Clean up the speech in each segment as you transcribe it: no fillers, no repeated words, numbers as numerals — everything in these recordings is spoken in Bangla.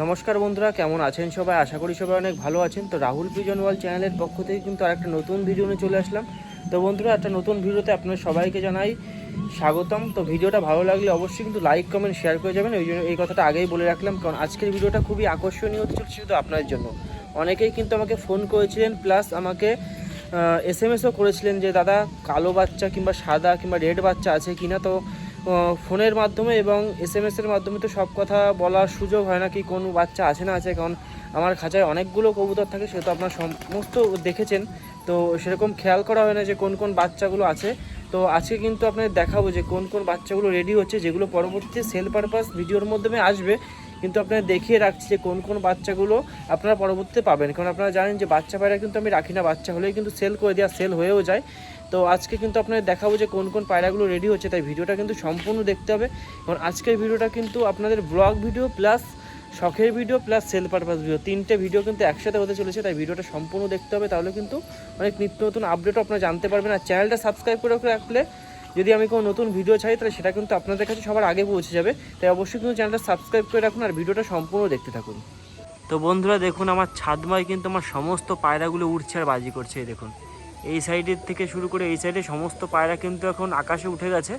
নমস্কার বন্ধুরা, কেমন আছেন সবাই? আশা করি সবাই অনেক ভালো আছেন। তো রাহুল পিজন ওয়ার্ল্ড চ্যানেলের পক্ষ থেকে কিন্তু আরেকটা নতুন ভিডিও নিয়ে চলে আসলাম। তো বন্ধুরা, একটা নতুন ভিডিওতে আপনাদের সবাইকে জানাই স্বাগতম। তো ভিডিওটা ভালো লাগলে অবশ্যই কিন্তু লাইক কমেন্ট শেয়ার করে যাবেন। ওই জন্য এই কথাটা আগেই বলে রাখলাম, কারণ আজকের ভিডিওটা খুবই আকর্ষণীয় হতে চলছে শুধু আপনাদের জন্য। অনেকেই কিন্তু আমাকে ফোন করেছিলেন, প্লাস আমাকে SMS-ও করেছিলেন যে দাদা কালো বাচ্চা কিংবা সাদা কিংবা রেড বাচ্চা আছে কিনা। তো ফোনের মাধ্যমে এবং SMS-এর মাধ্যমে তো সব কথা বলার সুযোগ হয় না কি কোন বাচ্চা আছে না আছে, কারণ আমার খাঁচায় অনেকগুলো কবুতর থাকে, সেটা আপনার সমস্ত দেখেছেন। তো সেরকম খেয়াল করা হয় না যে কোন কোন বাচ্চাগুলো আছে। তো আজকে কিন্তু আপনাদের দেখাবো যে কোন কোন বাচ্চাগুলো রেডি হচ্ছে, যেগুলো পরবর্তীতে সেল পারপাস ভিডিওর মাধ্যমে আসবে। কিন্তু আপনারা দেখিয়ে রাখছি যে কোন কোন বাচ্চাগুলো আপনারা পরবর্তীতে পাবেন, কারণ আপনারা জানেন যে বাচ্চা পায়রা কিন্তু আমি রাখি না, বাচ্চা হলেই কিন্তু সেল করে দেওয়া, সেল হয়েও যায়। তো আজকে কিন্তু আপনাদের দেখাবো যে কোন কোন পায়রাগুলো রেডি হচ্ছে, তাই ভিডিওটা কিন্তু সম্পূর্ণ দেখতে হবে। কারণ আজকের ভিডিওটা কিন্তু আপনাদের ব্লগ ভিডিও প্লাস শখের video plus sale purpose video, তিনটে ভিডিও কিন্তু একসাথে হতে চলেছে, তাই ভিডিওটা সম্পূর্ণ দেখতে হবে। তাহলে কিন্তু অনেক নিত্য নতুন আপডেটও আপনারা জানতে পারবেন। আর চ্যানেলটা সাবস্ক্রাইব করে রাখলে যদি আমি কোনো নতুন ভিডিও চাই তাহলে সেটা কিন্তু আপনাদের কাছে সবার আগে পৌঁছে যাবে। তাই অবশ্যই কিন্তু চ্যানেলটা সাবস্ক্রাইব করে রাখুন আর ভিডিওটা সম্পূর্ণ দেখতে থাকুন। তো বন্ধুরা দেখুন, আমার ছাদমায় কিন্তু আমার সমস্ত পায়রাগুলো উঠছে আর বাজি করছে। এই দেখুন, এই সাইডের থেকে শুরু করে এই সাইডে সমস্ত পায়রা কিন্তু এখন আকাশে উঠে গেছে।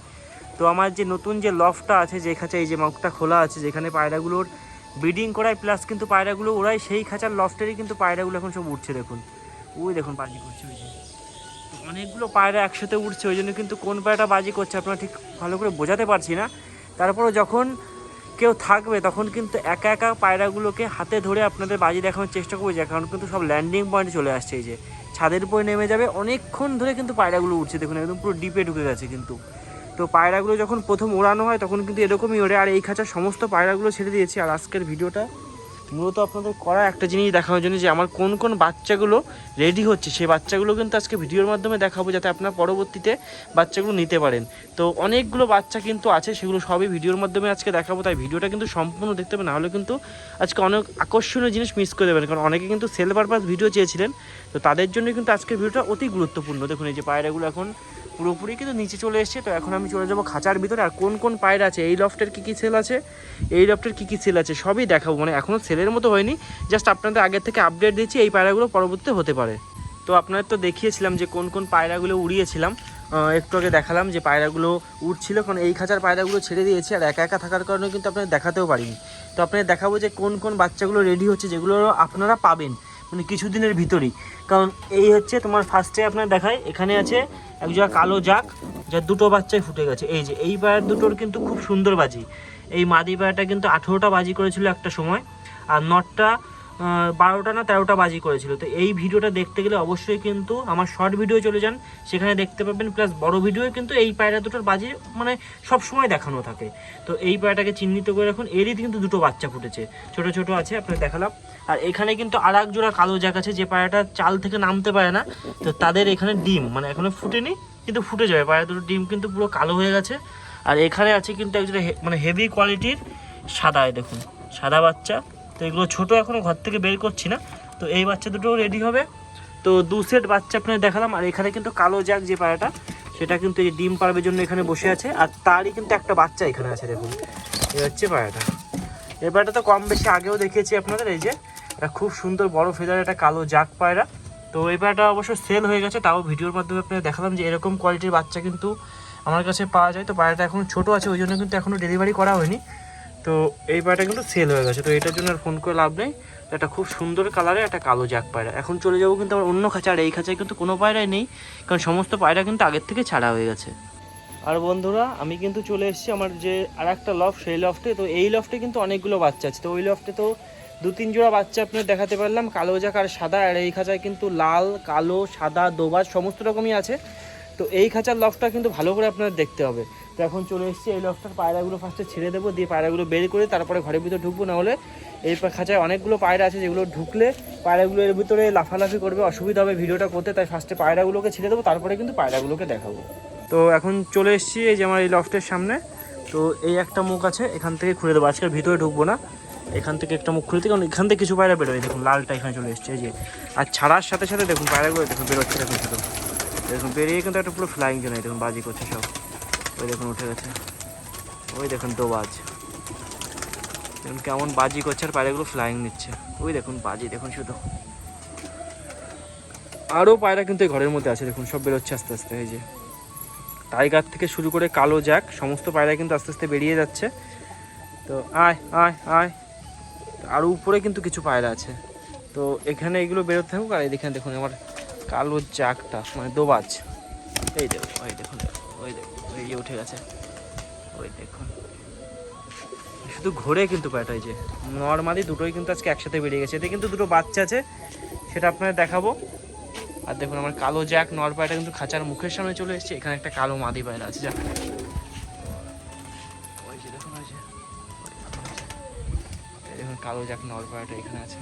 তো আমার যে নতুন যে লফটা আছে, যে খাঁচা এই যে মুখটা খোলা আছে, যেখানে পায়রাগুলোর ব্রিডিং করায় প্লাস কিন্তু পায়রাগুলো ওরাই, সেই খাঁচার লফটেরই কিন্তু পায়রাগুলো এখন সব উঠছে। দেখুন ওই দেখুন বাজি করছে, ওই যে অনেকগুলো পায়রা একসাথে উঠছে, ওই জন্য কিন্তু কোন পায়রাটা বাজি করছে আপনারা ঠিক ভালো করে বোঝাতে পারছি না। তারপরেও যখন কেউ থাকবে তখন কিন্তু একা একা পায়রাগুলোকে হাতে ধরে আপনাদের বাজি দেখানোর চেষ্টা করবে, যে কারণ কিন্তু সব ল্যান্ডিং পয়েন্টে চলে আসছে। এই যে ছাদের উপরে নেমে যাবে, অনেকক্ষণ ধরে কিন্তু পায়রাগুলো উঠছে, দেখুন একদম পুরো ডিপে ঢুকে গেছে কিন্তু। তো পায়রাগুলো যখন প্রথম ওড়ানো হয় তখন কিন্তু এরকমই ওড়ে। আর এই খাঁচার সমস্ত পায়রাগুলো ছেড়ে দিয়েছি। আর আজকের ভিডিওটা মূলত আপনাদের করা একটা জিনিস দেখানোর জন্য, যে আমার কোন কোন বাচ্চাগুলো রেডি হচ্ছে, সেই বাচ্চাগুলো কিন্তু আজকে ভিডিওর মাধ্যমে দেখাবো, যাতে আপনারা পরবর্তীতে বাচ্চাগুলো নিতে পারেন। তো অনেকগুলো বাচ্চা কিন্তু আছে, সেগুলো সবই ভিডিওর মাধ্যমে আজকে দেখাবো, তাই ভিডিওটা কিন্তু সম্পূর্ণ দেখতে হবে, নাহলে কিন্তু আজকে অনেক আকর্ষণীয় জিনিস মিস করে দেবেন। কারণ অনেকে কিন্তু সেল পারপাস ভিডিও চেয়েছিলেন, তো তাদের জন্য কিন্তু আজকের ভিডিওটা অতি গুরুত্বপূর্ণ। দেখুন এই যে পায়রাগুলো এখন পুরোপুরি কিন্তু নিচে চলে এসছে। তো এখন আমি চলে যাবো খাঁচার ভিতরে, আর কোন কোন পায়রা আছে, এই লফটের কী কী সেল আছে, এই লফটের কী কী সেল আছে সবই দেখাবো। মানে এখনও সেলের মতো হয়নি, জাস্ট আপনাদের আগের থেকে আপডেট দিচ্ছি, এই পায়রাগুলো পরবর্তীতে হতে পারে। তো আপনাদের তো দেখিয়েছিলাম যে কোন কোন পায়রাগুলো উড়িয়েছিলাম, একটু আগে দেখালাম যে পায়রাগুলো উঠছিল, কারণ এই খাঁচার পায়রাগুলো ছেড়ে দিয়েছি আর একা একা থাকার কারণে কিন্তু আপনাদের দেখাতেও পারিনি। তো আপনাদের দেখাবো যে কোন কোন বাচ্চাগুলো রেডি হচ্ছে, যেগুলো আপনারা পাবেন মানে কিছুদিনের ভিতরেই। কারণ এই হচ্ছে তোমার ফার্স্টে আপনার দেখায়, এখানে আছে একজোড়া কালো জাক, যার দুটো বাচ্চাই ফুটে গেছে। এই যে এই পায়রা দুটোর কিন্তু খুব সুন্দর বাজি। এই মাদি পায়রাটা কিন্তু 18টা বাজি করেছিল একটা সময়, আর নটটা 12টা না 13টা বাজি করেছিল। তো এই ভিডিওটা দেখতে গেলে অবশ্যই কিন্তু আমার শর্ট ভিডিও চলে যান, সেখানে দেখতে পাবেন। প্লাস বড় ভিডিও কিন্তু এই পায়রা দুটোর বাজি মানে সব সময় দেখানো থাকে। তো এই পায়রাটাকে চিহ্নিত করে রাখুন, এরই কিন্তু দুটো বাচ্চা ফুটেছে, ছোট ছোট আছে, আপনাকে দেখালাম। আর এখানে কিন্তু আর এক জোড়া কালো জাক আছে, যে পায়রাটা চাল থেকে নামতে পারে না। তো তাদের এখানে ডিম মানে এখনো ফুটেনি, কিন্তু ফুটে যাবে। পায়রা দুটো ডিম কিন্তু পুরো কালো হয়ে গেছে। আর এখানে আছে কিন্তু একজোড়া মানে হেভি কোয়ালিটির সাদা, দেখুন সাদা বাচ্চা। তো এগুলো ছোটো, এখনও ঘর থেকে বের করছি না। তো এই বাচ্চা দুটো রেডি হবে। তো 2 সেট বাচ্চা আপনাদের দেখালাম। আর এখানে কিন্তু কালো জাক যে পায়রাটা, সেটা কিন্তু এই ডিম পাড়ার জন্য এখানে বসে আছে, আর তারই কিন্তু একটা বাচ্চা এখানে আছে। দেখুন এই হচ্ছে পায়রাটা। এই পায়রাটা তো কম বেশি আগেও দেখিয়েছি আপনাদের। এই যে এটা খুব সুন্দর বড় ফেদার একটা কালো জাক পায়রা। তো এই পায়রাটা অবশ্য সেল হয়ে গেছে, তাও ভিডিওর মাধ্যমে আপনাদের দেখালাম যে এরকম কোয়ালিটির বাচ্চা কিন্তু আমার কাছে পাওয়া যায়। তো পায়রাটা এখন ছোটো আছে, ওই জন্য কিন্তু এখনও ডেলিভারি করা হয়নি। তো এই পায়রাটা কিন্তু সেল হয়ে গেছে। তো এটার জন্য আর ফোন করে লাভ নেই। একটা খুব সুন্দর কালারের একটা কালো জাক পায়রা। এখন চলে যাবো কিন্তু আমার অন্য খাঁচা, আর এই খাঁচায় কিন্তু কোনো পায়রাই নেই, কারণ সমস্ত পায়রা কিন্তু আগের থেকে ছাড়া হয়ে গেছে। আর বন্ধুরা, আমি কিন্তু চলে এসেছি আমার যে আর একটা লফট, সেই লফটে। তো এই লফটে কিন্তু অনেকগুলো বাচ্চা আছে। তো ওই লফটে তো 2-3 জোড়া বাচ্চা আপনাদের দেখাতে পারলাম, কালো জাক আর সাদা। আর এই খাঁচায় কিন্তু লাল, কালো, সাদা, দোবাজ সমস্ত রকমই আছে। তো এই খাঁচার লফটটা কিন্তু ভালো করে আপনাদের দেখতে হবে। তো এখন চলে এসেছি এই লফটার, পায়রাগুলো ফার্স্টে ছেড়ে দেবো, দিয়ে পায়রাগুলো বের করে তারপরে ঘরের ভিতরে ঢুকবো। নাহলে এই খাঁচায় অনেকগুলো পায়রা আছে, যেগুলো ঢুকলে পায়রাগুলো এর ভিতরে লাফালাফি করবে, অসুবিধা হবে ভিডিওটা করতে। তাই ফার্স্টে পায়রাগুলোকে ছেড়ে দেবো, তারপরে কিন্তু পায়রাগুলোকে দেখাবো। তো এখন চলে এসেছি এই যে আমার এই লফটের সামনে। তো এই একটা মুখ আছে, এখান থেকে খুলে দেবো, আজকের ভিতরে ঢুকবো না। এখান থেকে একটা মুখ খুলতে, কারণ এখান থেকে কিছু পায়রা বেরোয়। দেখুন লালটা এখানে চলে এসছে, এই যে। আর ছাড়ার সাথে সাথে দেখুন পায়রাগুলো দেখুন বেরোচ্ছে, দেখুন ছোটো দেখুন বেরিয়ে কিন্তু একটা পুরো ফ্লাইং জোনে দেখুন বাজি করছে সব। ওই দেখুন উঠে গেছে, ওই দেখুন দোবাজ। দেখুন কেমন বাজি করছে আর পায়রাগুলো ফ্লাইং নিচ্ছে। ওই দেখুন বাজি দেখুন শুধু। আরও পায়রা কিন্তু এই ঘরের মধ্যে আছে, দেখুন সব বেরোচ্ছে আস্তে আস্তে। এই যে টাইগার থেকে শুরু করে কালো জ্যাক সমস্ত পায়রা কিন্তু আস্তে আস্তে বেরিয়ে যাচ্ছে। তো আয় আয় আয়, আর উপরে কিন্তু কিছু পায়রা আছে। তো এখানে এগুলো বেরোতে থাকুক। আর এখানে দেখুন আমার কালো জ্যাকটা মানে দোবাজ, এই দেখুন ওই দেখুন, ওই দেখুন ওই যে উঠে গেছে, ওই দেখুন শুধু ঘোরে কিন্তু পায়রাটা। এই যে নর্মালি দুটোই কিন্তু আজকে একসাথে বেরিয়ে গেছে। এতে কিন্তু দুটো বাচ্চা আছে, সেটা আপনাদের দেখাবো। আর দেখুন আমার কালো জ্যাক নর পায়রাটা কিন্তু খাঁচার মুখের সামনে চলে এসেছে। এখানে একটা কালো মাদি পায়রা আছে, যা ওই যে দেখুন, ওই যে দেখুন কালো জ্যাক নর পায়রাটা এখানে আছে।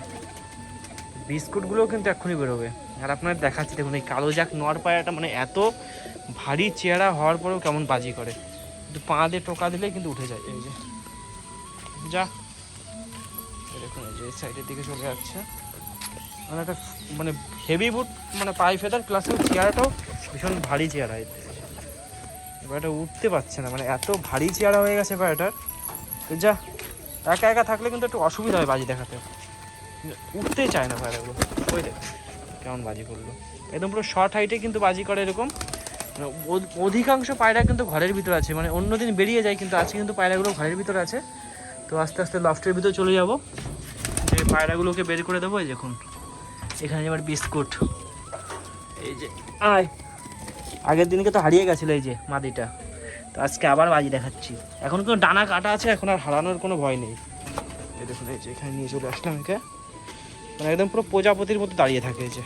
বিস্কুটগুলোও কিন্তু এক্ষুনি বেরোবে। আর আপনার দেখাচ্ছি দেখুন এই কালো জ্যাক নর পায়রাটা মানে এত ভারী চেহারা হওয়ার পরেও কেমন বাজি করে, কিন্তু পা দিয়ে টোকা দিলেই কিন্তু উঠে যায়। এই যে যা দেখুন এই যে সাইডের দিকে চলে যাচ্ছে, মানে একটা মানে হেভি বুট মানে পাই ফেদার প্লাস চেহারাটাও ভীষণ ভারী চেহারা। পায়রাটা উঠতে পারছে না, মানে এত ভারী চেহারা হয়ে গেছে পায়রাটার। যা একা একা থাকলে কিন্তু একটু অসুবিধা হয় বাজি দেখাতে, উঠতেই চায় না পায়রাগুলো। ওই দেখ কেমন বাজি করলো, একদম পুরো শর্ট হাইটে কিন্তু বাজি করে এরকম। অধিকাংশ পায়রা কিন্তু ঘরের ভিতরে আছে, মানে অন্যদিন বেরিয়ে যায় কিন্তু আজকে কিন্তু পায়রাগুলো ঘরের ভিতরে আছে। তো আস্তে আস্তে লফটের ভিতরে চলে যাব, যে পায়রাগুলোকে বের করে দেবো। এই দেখুন এখানে এবার বিস্কুট, এই যে আয়, আগের দিনকে তো হারিয়ে গেছিলো এই যে মাদিটা, তো আজকে আবার বাজি দেখাচ্ছি। এখন কোনো ডানা কাটা আছে, এখন আর হারানোর কোনো ভয় নেই। এই দেখুন এই যে এখানে নিয়ে চলে আসলাম একে, মানে একদম পুরো প্রজাপতির মতো দাঁড়িয়ে থাকে। এই যে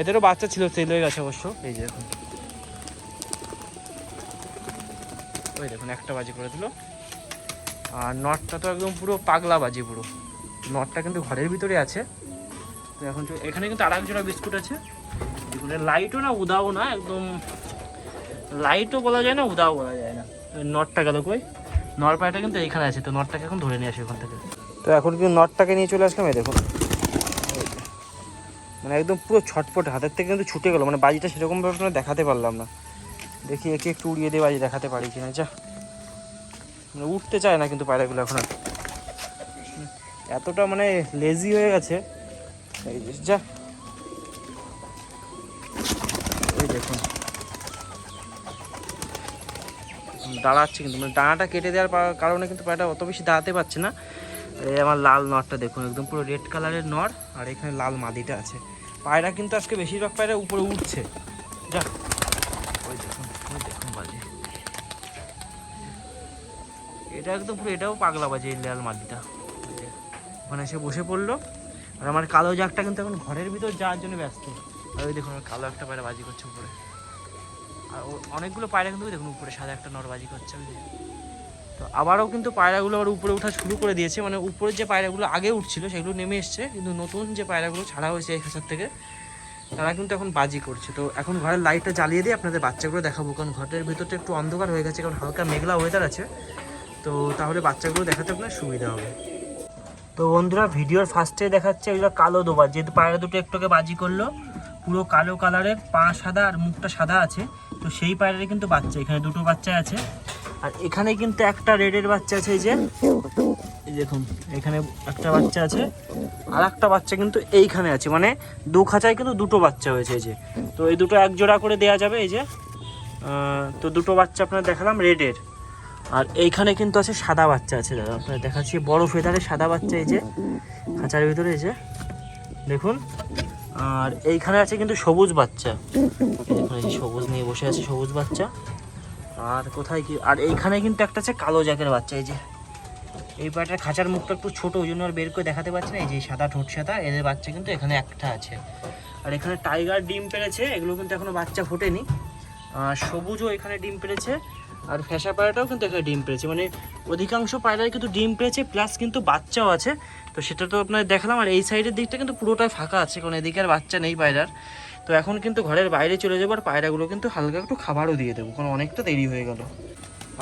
এদেরও বাচ্চা ছিল, সেল হয়ে গেছে অবশ্য। এই যে দেখুন, ওই দেখুন একটা বাজি করে দিল। আর নটটা তো একদম পুরো পাগলা বাজি, পুরো নটটা কিন্তু ঘরের ভিতরে আছে। তো এখন এখানে কিন্তু আর এক জোড়া বিস্কুট আছে। দেখুন লাইটও না উদাও না, একদম লাইটও বলা যায় না উদাও বলা যায় না। নটটা গেল কই, নর পায়রাটা কিন্তু এইখানে আছে। তো নটটাকে এখন ধরে নিয়ে আসি ওখান থেকে। তো এখন কিন্তু নটটাকে নিয়ে চলে আসলাম। এই দেখুন মানে একদম পুরো ছটপটে, হাতের থেকে কিন্তু ছুটে গেলো, মানে বাজিটা সেরকমভাবে দেখাতে পারলাম না। দেখি একে একটু উড়িয়ে দিয়ে বাজি দেখাতে পারি কিনা। যা মানে উঠতে চায় না কিন্তু পায়রাগুলো এখন আর, এতটা মানে লেজি হয়ে গেছে। এই যা এই দেখুন দাঁড়াচ্ছে কিন্তু, মানে ডানাটা কেটে দেওয়ার কারণে কিন্তু পায়রাটা অত বেশি দাঁড়াতে পারছে না। এই আমার লাল নরটা দেখুন, একদম পুরো রেড কালারের নর, আর এখানে লাল মাদিটা আছে। পায়রা কিন্তু আজকে বেশিরভাগ পায়রা উপরে উঠছে। যা ওই দেখুন, ওই দেখুন বাজে, এটা একদম পুরো এটাও পাগলা বাজে এই লাল মাদিটা। ওখানে এসে বসে পড়লো। আর আমার কালো জাকটা কিন্তু এখন ঘরের ভিতর যাওয়ার জন্য ব্যস্ত। আর ওই দেখুন আমার কালো একটা পায়রা বাজি করছে উপরে, আর অনেকগুলো পায়রা কিন্তু দেখুন উপরে সাদা একটা নর বাজি করছে। ওই তো আবারও কিন্তু পায়রাগুলো আবার উপরে ওঠা শুরু করে দিয়েছে, মানে উপরে যে পায়রাগুলো আগে উঠছিল সেগুলো নেমে এসছে, কিন্তু নতুন যে পায়রাগুলো ছাড়া হয়েছে এই খাঁচার থেকে তারা কিন্তু এখন বাজি করছে। তো এখন ঘরের লাইটটা জ্বালিয়ে দিয়ে আপনাদের বাচ্চাগুলো দেখাবো, কারণ ঘরের ভিতরটা একটু অন্ধকার হয়ে গেছে, কারণ হালকা মেঘলা ওয়েদার আছে। তো তাহলে বাচ্চাগুলো দেখাতে আপনার সুবিধা হবে। তো বন্ধুরা ভিডিওর ফার্স্টে দেখাচ্ছে এগুলো কালো দোবাজ, যেহেতু পায়রা দুটো একটুকে বাজি করলো, পুরো কালো কালারের, পা সাদা আর মুখটা সাদা আছে। তো সেই পায়রারই কিন্তু বাচ্চা, এখানে দুটো বাচ্চা আছে। আর এখানে কিন্তু একটা রেডের বাচ্চা আছে, এই যে এই দেখুন এখানে একটা বাচ্চা আছে, আর একটা বাচ্চা কিন্তু এইখানে আছে, মানে দু খাঁচায় কিন্তু দুটো বাচ্চা হয়েছে। এই যে তো এই দুটো এক জোড়া করে দেওয়া যাবে। এই যে তো দুটো বাচ্চা আপনার দেখালাম রেডের, আর এইখানে কিন্তু আছে সাদা বাচ্চা আছে, দাদা আপনার দেখাচ্ছি বড় ফেদারের সাদা বাচ্চা, এই যে খাঁচার ভিতরে, এই যে দেখুন। আর এইখানে আছে কিন্তু সবুজ বাচ্চা, দেখুন এই যে সবুজ নিয়ে বসে আছে সবুজ বাচ্চা। আর কোথায় কি, আর এইখানে কিন্তু একটা আছে কালো জ্যাকের বাচ্চা। এই যে এই পায়রাটার খাঁচার মুখটা একটু ছোটো, ওই জন্য আর বের করে দেখাতে পারছি না। এই যে সাদা ঠোঁট সাদা, এদের বাচ্চা কিন্তু এখানে একটা আছে। আর এখানে টাইগার ডিম পেড়েছে, এগুলো কিন্তু এখনো বাচ্চা ফোটেনি। সবুজও এখানে ডিম পেড়েছে, আর ফ্যাসা পায়রাটাও কিন্তু এখানে ডিম পেড়েছে, মানে অধিকাংশ পায়রাই কিন্তু ডিম পেড়েছে প্লাস কিন্তু বাচ্চাও আছে। তো সেটা তো আপনার দেখালাম। আর এই সাইডের দিকটা কিন্তু পুরোটাই ফাঁকা আছে, কারণ এদিকে আর বাচ্চা নেই পায়রার। তো এখন কিন্তু ঘরের বাইরে চলে যাবো, আর পায়রাগুলো কিন্তু হালকা একটু খাবারও দিয়ে দেবো, কারণ অনেকটা দেরি হয়ে গেল।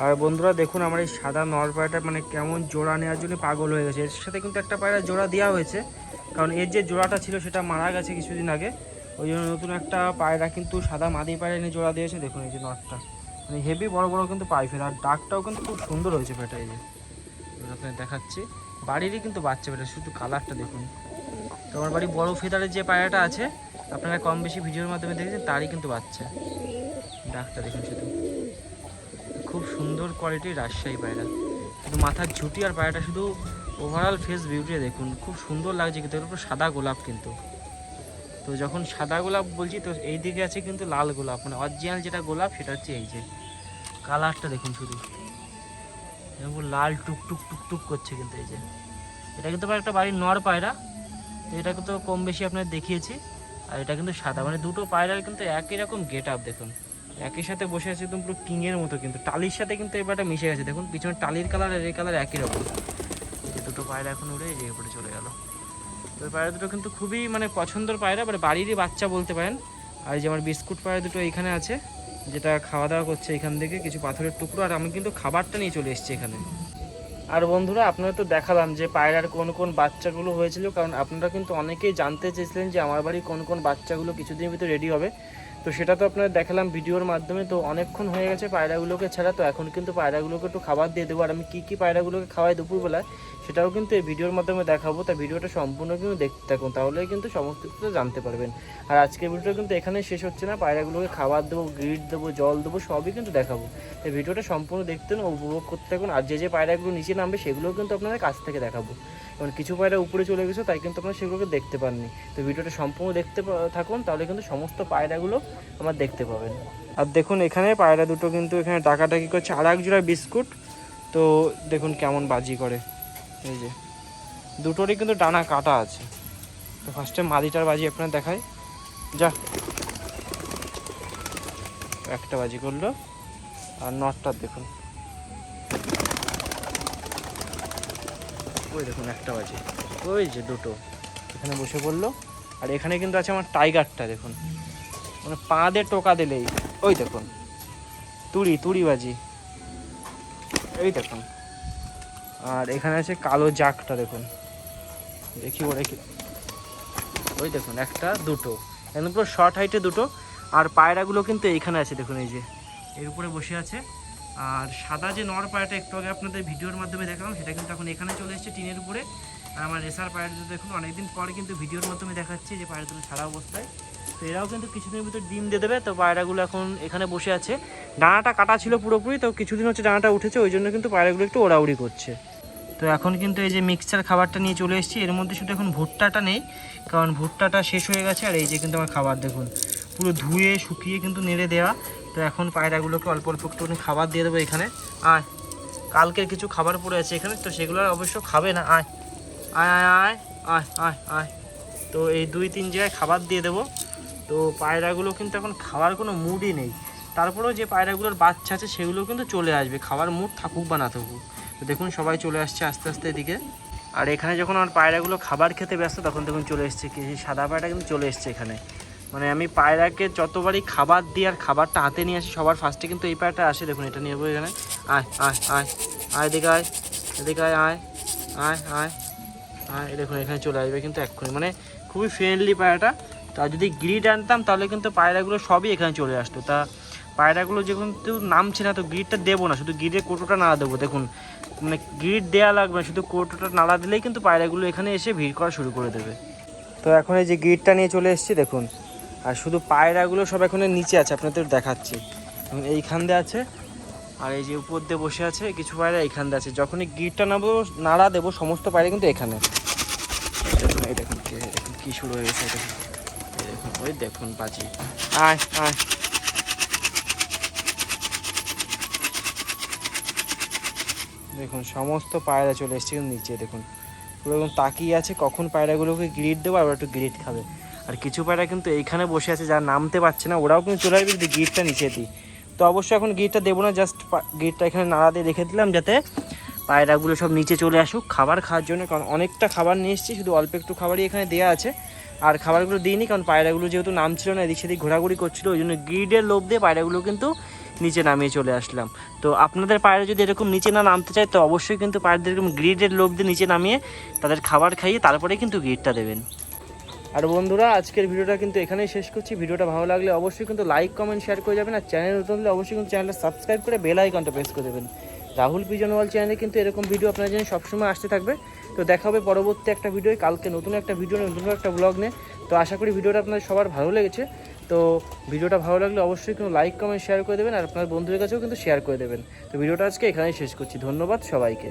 আর বন্ধুরা দেখুন আমার এই সাদা নর পায়রাটা মানে কেমন জোড়া নেওয়ার জন্য পাগল হয়ে গেছে। এর সাথে কিন্তু একটা পায়রা জোড়া দেওয়া হয়েছে, কারণ এর যে জোড়াটা ছিল সেটা মারা গেছে কিছুদিন আগে, ওই জন্য নতুন একটা পায়রা কিন্তু সাদা মাদি পায়রা এনে জোড়া দিয়েছে। দেখুন এই যে নরটা মানে হেভি বড় বড় কিন্তু পাইফের, আর ডাকটাও কিন্তু খুব সুন্দর হয়েছে পেটা। এই যে আপনাকে দেখাচ্ছি, বাড়িরই কিন্তু বাচ্চা বেটা, শুধু কালারটা দেখুন। তো আমার বাড়ি বড় ফেদারের যে পায়রাটা আছে, আপনারা কম বেশি ভিডিওর মাধ্যমে দেখেছেন, তারই কিন্তু বাচ্চা। ডাকটা দেখুন শুধু, খুব সুন্দর কোয়ালিটির রাজশাহী পায়রা, শুধু মাথার ঝুঁটি আর পায়রাটা শুধু ওভারঅল ফেস বিউটি দেখুন, খুব সুন্দর লাগছে কিন্তু। এর উপর সাদা গোলাপ কিন্তু। তো যখন সাদা গোলাপ বলছি, তো এই দিকে আছে কিন্তু লাল গোলাপ, মানে অরিজিনাল যেটা গোলাপ সেটা হচ্ছে এই যে কালারটা দেখুন শুধু, এরকম লাল টুকটুক টুকটুক করছে কিন্তু। এই যে এটা কিন্তু আমার একটা বাড়ির নর পায়রা, তো এটাকে তো কম বেশি আপনার দেখিয়েছি। আর এটা কিন্তু সাদা, মানে দুটো পায়রার কিন্তু একই রকম গেট আপ দেখুন, একই সাথে বসে আছে একদম পুরো কিংয়ের মতো কিন্তু। টালির সাথে কিন্তু এবারটা মিশে গেছে দেখুন, পিছনে টালির কালার আর এই কালার একই রকম। এই যে দুটো পায়রা এখন উড়ে এই যে উপরে চলে গেল। তো এই পায়রা দুটো কিন্তু খুবই মানে পছন্দের পায়রা, মানে বাড়িরই বাচ্চা বলতে পারেন। আর এই যে আমার বিস্কুট পায়রা দুটো এইখানে আছে, যেটা খাওয়া দাওয়া করছে এখান থেকে কিছু পাথরের টুকরো, আর আমি কিন্তু খাবারটা নিয়ে চলে এসেছি এখানে। আর বন্ধুরা, আপনারা তো দেখালাম যে পায়রার কোন কোন বাচ্চাগুলো হয়েছিল, কারণ আপনারা কিন্তু অনেকেই জানতে চেয়েছিলেন যে আমার বাড়ি কোন কোন বাচ্চাগুলো কিছুদিনের ভিতরে রেডি হবে। তো সেটা তো আপনারা দেখালাম ভিডিওর মাধ্যমে। তো অনেকক্ষণ হয়ে গেছে পায়রাগুলোকে ছাড়া, তো এখন কিন্তু পায়রাগুলোকে একটু খাবার দিয়ে দেবো। আর আমি কী কী পায়রাগুলোকে খাওয়াই দুপুরবেলায় সেটাও কিন্তু এই ভিডিওর মাধ্যমে দেখাবো। তা ভিডিওটা সম্পূর্ণ কিন্তু দেখতে থাকুন, তাহলেই কিন্তু সমস্ত কিছু জানতে পারবেন। আর আজকের ভিডিওটা কিন্তু এখানেই শেষ হচ্ছে না, পায়রাগুলোকে খাবার দেবো, গ্রিড দেবো, জল দেবো, সবই কিন্তু দেখাবো। এই ভিডিওটা সম্পূর্ণ দেখতে ও উপভোগ করতে থাকুন। আর যে যে পায়রাগুলো নিচে নামবে সেগুলোও কিন্তু আপনাদের কাছ থেকে দেখাবো, কারণ কিছু পায়রা উপরে চলে গেছে, তাই কিন্তু আপনারা সেগুলোকে দেখতে পাননি। তো ভিডিওটা সম্পূর্ণ দেখতে থাকুন, তাহলে কিন্তু সমস্ত পায়রাগুলো আমার দেখতে পাবেন। আর দেখুন এখানে পায়রা দুটো কিন্তু এখানে ডাকাডাকি করছে, আর এক জোড়া বিস্কুট। তো দেখুন কেমন বাজি করে, এই যে দুটোরই কিন্তু ডানা কাটা আছে। তো ফার্স্টে মাদিটার বাজি আপনার দেখায়, যা একটা বাজি করলো, আর নটটার দেখুন, ওই দেখুন একটা বাজি, ওই যে দুটো এখানে বসে পড়লো। আর এখানে কিন্তু আছে আমার টাইগারটা, দেখুন মানে পা দিয়ে টোকা দিলেই ওই দেখুন তুড়ি বাজি, এই দেখুন। আর এখানে আছে কালো জাকটা, দেখুন দেখি ওরে কি, ওই দেখুন একটা দুটো একদম পুরো শর্ট হাইটে দুটো। আর পায়রাগুলো কিন্তু এইখানে আছে দেখুন, এই যে এর উপরে বসে আছে। আর সাদা যে নর পায়রাটা একটু আগে আপনাদের ভিডিওর মাধ্যমে দেখালাম, সেটা কিন্তু এখন এখানে চলে এসেছে টিনের উপরে। আর আমার রেসার পায়রাটা দেখুন অনেকদিন পরে কিন্তু ভিডিওর মাধ্যমে দেখাচ্ছি যে পায়রাগুলো ছাড়া অবস্থায়। তো এরাও কিন্তু কিছুদিনের ভিতরে ডিম দিয়ে দেবে। তো পায়রাগুলো এখন এখানে বসে আছে, ডানাটা কাটা ছিল পুরোপুরি, তো কিছুদিন হচ্ছে ডানাটা উঠেছে, ওই জন্য কিন্তু পায়রাগুলো একটু ওড়াউড়ি করছে। তো এখন কিন্তু এই যে মিক্সচার খাবারটা নিয়ে চলে এসেছি, এর মধ্যে শুধু এখন ভুট্টাটা নেই, কারণ ভুট্টাটা শেষ হয়ে গেছে। আর এই যে কিন্তু আমার খাবার দেখুন পুরো ধুয়ে শুকিয়ে কিন্তু নেড়ে দেওয়া। তো এখন পায়রাগুলোকে অল্প অল্প একটুখানি খাবার দিয়ে দেবো এখানে। আয়, কালকের কিছু খাবার পড়ে আছে এখানে, তো সেগুলো অবশ্য খাবে না। আয় আয় আয় আয় আয় আয় আয়। তো এই 2-3 জায়গায় খাবার দিয়ে দেবো। তো পায়রাগুলো কিন্তু এখন খাওয়ার কোনো মুডই নেই, তারপরেও যে পায়রাগুলোর বাচ্চা আছে সেগুলো কিন্তু চলে আসবে, খাবার মুড থাকুক বা না থাকুক। তো দেখুন সবাই চলে আসছে আস্তে আস্তে এদিকে। আর এখানে যখন আমার পায়রাগুলো খাবার খেতে ব্যস্ত, তখন দেখুন চলে এসছে কি সাদা পায়রাটা কিন্তু চলে এসছে এখানে। মানে আমি পায়রাকে যতবারই খাবার দিই আর খাবারটা হাতে নিয়ে আসি, সবার ফার্স্টে কিন্তু এই পায়রাটা আসে। দেখুন এটা নেবো এখানে, আয় আয় আয় আয় এদিকে আয়, এদিকে আয় আয় আয় আয় আয়, দেখুন এখানে চলে আসবে কিন্তু এক্ষুনি, মানে খুবই ফ্রেন্ডলি পায়রাটা। তা যদি গ্রিড আনতাম তাহলে কিন্তু পায়রাগুলো সবই এখানে চলে আসতো। তা পায়রাগুলো যখন তো নামছে না, তো গ্রিডটা দেবো না, শুধু গ্রিডের কোটোটা নাড়া দেবো। দেখুন মানে গ্রিড দেওয়া লাগবে না, শুধু কোটোটা নাড়া দিলেই কিন্তু পায়রাগুলো এখানে এসে ভিড় করা শুরু করে দেবে। তো এখন এই যে গ্রিডটা নিয়ে চলে এসেছি দেখুন। আর শুধু পায়রাগুলো সব এখন নিচে আছে, আপনাদের দেখাচ্ছি। এইখান দিয়ে আছে, আর এই যে উপর দিয়ে বসে আছে কিছু পায়রা এইখান দিয়ে আছে। যখনই গ্রিডটা নাড়া দেবো সমস্ত পায়রা কিন্তু এখানে। দেখুন এই দেখুন কি শুরু হয়ে গেছে, দেখুন এই দেখুন, ওই দেখুন বাজি, আয় আয়। দেখুন সমস্ত পায়রা চলে এসছে কিন্তু নিচে, দেখুন পুরো একদম তাকিয়ে আছে কখন পায়রাগুলোকে গ্রিড দেবো, আর একটু গ্রিড খাবে। আর কিছু পায়রা কিন্তু এইখানে বসে আছে যারা নামতে পারছে না, ওরাও কিন্তু চলে আসবে যদি গ্রিডটা নিচে দিই। তো অবশ্যই এখন গ্রিডটা দেবো না, জাস্ট গ্রিডটা এখানে নাড়া দিয়ে রেখে দিলাম, যাতে পায়রাগুলো সব নিচে চলে আসুক খাবার খাওয়ার জন্য। কারণ অনেকটা খাবার নিয়ে এসেছি, শুধু অল্প একটু খাবারই এখানে দেওয়া আছে। আর খাবারগুলো দিইনি, কারণ পায়রাগুলো যেহেতু নামছিল না, এদিক সেদিক ঘোরাঘুরি করছিল, ওই জন্য গ্রিডের লোভ দিয়ে পায়রাগুলো কিন্তু নিচে নামিয়ে চলে আসলাম। তো আপনাদের পায়রা যদি এরকম নিচে না নামতে চায়, তো অবশ্যই কিন্তু পায়রাদের এরকম গ্রিডের লোভ দিয়ে নিচে নামিয়ে তাদের খাবার খাইয়ে তারপরে কিন্তু গ্রিডটা দেবেন। আর বন্ধুরা, আজকের ভিডিওটা কিন্তু এখানেই শেষ করছি। ভিডিওটা ভালো লাগলে অবশ্যই কিন্তু লাইক কমেন্ট শেয়ার করে যাবেন। আর চ্যানেল নতুন হলে অবশ্যই কিন্তু চ্যানেলটা সাবস্ক্রাইব করে বেল আইকনটা প্রেস করে দেবেন, রাহুল পিজন ওয়ার্ল্ড চ্যানেলে কিন্তু এরকম ভিডিও আপনারা জানেন সবসময় আসতে থাকবে। তো দেখা হবে পরবর্তী একটা ভিডিও, কালকে নতুন একটা ভিডিও, নতুন একটা ব্লগ নিয়ে। তো আশা করি ভিডিওটা আপনাদের সবার ভালো লেগেছে। তো ভিডিওটা ভালো লাগলে অবশ্যই কিন্তু লাইক কমেন্ট শেয়ার করে দেবেন, আর আপনার বন্ধুদের কাছেও কিন্তু শেয়ার করে দেবেন। তো ভিডিওটা আজকে এখানেই শেষ করছি। ধন্যবাদ সবাইকে।